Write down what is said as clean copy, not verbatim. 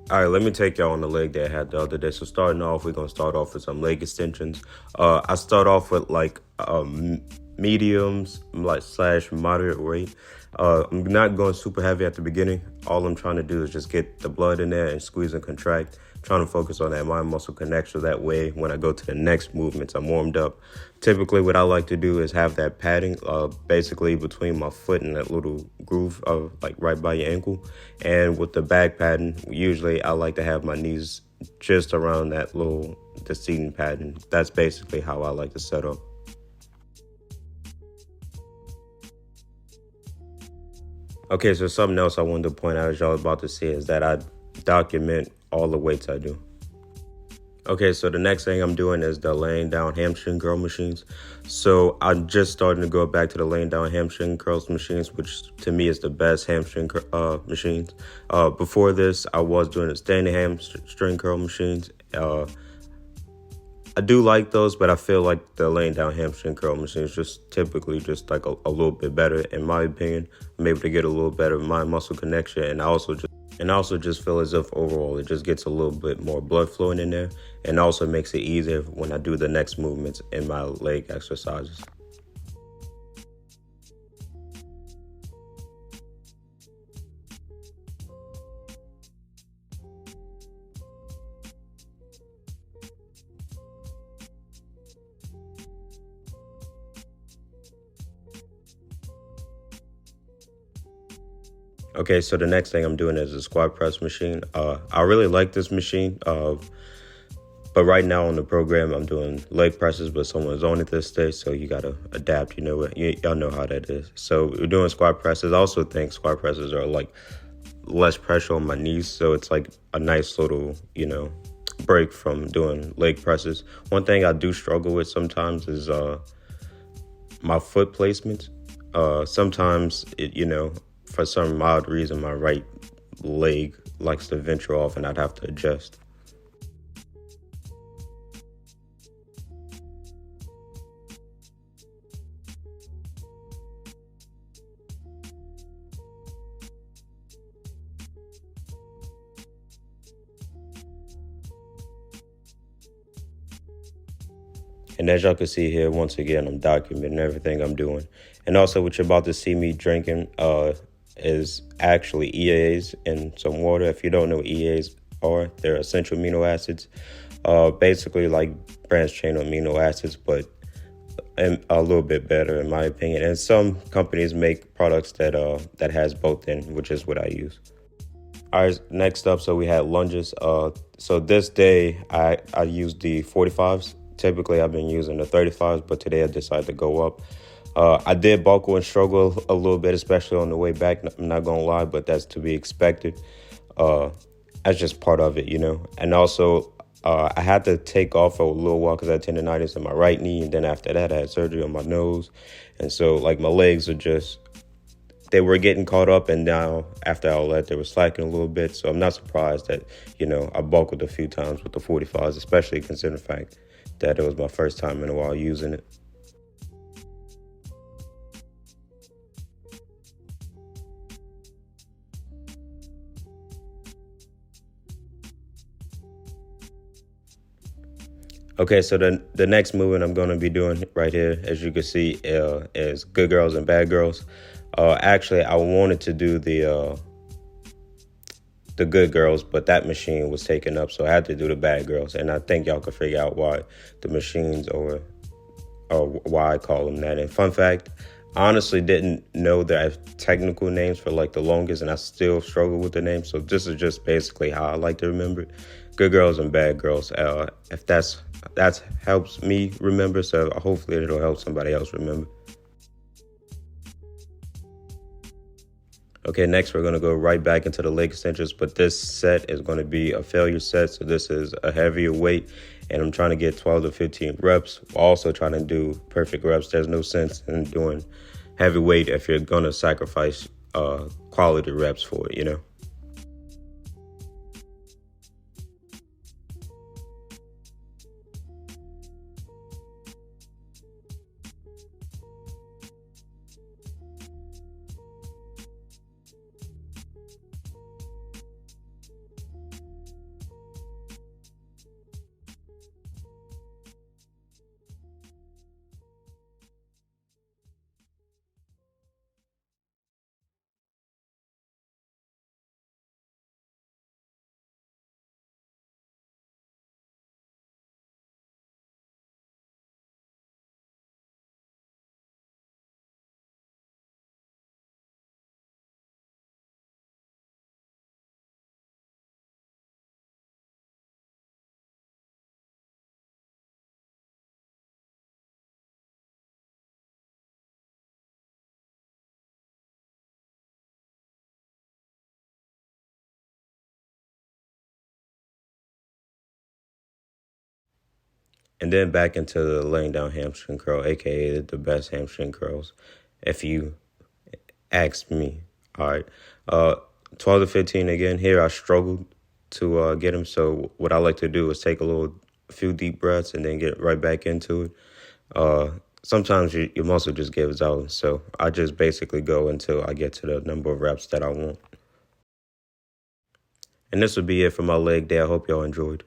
All right, let me take y'all on the leg day I had the other day. So starting off, we're gonna start off with some leg extensions. I start off with like mediums, like slash moderate weight. I'm not going super heavy at the beginning. All I'm trying to do is just get the blood in there and squeeze and contract. Trying to focus on that mind muscle connection. That way, when I go to the next movements, I'm warmed up. Typically, what I like to do is have that padding, basically between my foot and that little groove of like right by your ankle. And with the back padding, usually I like to have my knees just around that little the seating pattern. That's basically how I like to set up. Okay, so something else I wanted to point out as y'all about to see is that I document all the weights I do. Okay, so the next thing I'm doing is the laying down hamstring curl machines. So I'm just starting to go back to the laying down hamstring curls machines, which to me is the best hamstring machines. Before this, I was doing the standing hamstring curl machines. I do like those, but I feel like the laying down hamstring curl machine is just typically just like a little bit better in my opinion. I'm able to get a little better mind muscle connection, and I also just feel as if overall it just gets a little bit more blood flowing in there, and also makes it easier when I do the next movements in my leg exercises. Okay, so the next thing I'm doing is a squat press machine. I really like this machine. But right now on the program, I'm doing leg presses, but someone's on it this day, so you gotta adapt. You know what? Y'all know how that is. So we're doing squat presses. I also think squat presses are like less pressure on my knees, so it's like a nice little, break from doing leg presses. One thing I do struggle with sometimes is my foot placement. Sometimes for some odd reason, my right leg likes to venture off, and I'd have to adjust. And as y'all can see here, once again, I'm documenting everything I'm doing. And also what you're about to see me drinking is actually EAs and some water. If you don't know what EAs are, they're essential amino acids. Basically like branched chain amino acids, but a little bit better in my opinion. And some companies make products that has both in, which is what I use. All right, next up, so we had lunges. So this day I used the 45s. Typically, I've been using the 35s, but today I decided to go up. I did buckle and struggle a little bit, especially on the way back. I'm not gonna lie, but that's to be expected. Uh, that's just part of it, you know. And also, I had to take off for a little while because I had tendonitis in my right knee, and then after that, I had surgery on my nose, and so like my legs are just they were getting caught up, and now after all that they were slacking a little bit. So I'm not surprised that I buckled a few times with the 45s, especially considering the fact that it was my first time in a while using it. Okay, so the next movement I'm going to be doing right here, as you can see, is good girls and bad girls. Actually, I wanted to do the good girls, but that machine was taken up, so I had to do the bad girls. And I think y'all can figure out why the machines or why I call them that. And fun fact, I honestly didn't know the technical names for like the longest, and I still struggle with the names. So this is just basically how I like to remember it. Good girls and bad girls. If that's helps me remember, so hopefully it'll help somebody else remember. Okay, next we're going to go right back into the leg extensions, but this set is going to be a failure set. So this is a heavier weight, and I'm trying to get 12 to 15 reps. Also trying to do perfect reps. There's no sense in doing heavy weight if you're going to sacrifice quality reps for it. And then back into the laying down hamstring curl, aka the best hamstring curls, if you ask me. All right. 12 to 15 again. Here I struggled to get them. So what I like to do is take a few deep breaths and then get right back into it. Sometimes your muscle just gives out. So I just basically go until I get to the number of reps that I want. And this will be it for my leg day. I hope y'all enjoyed.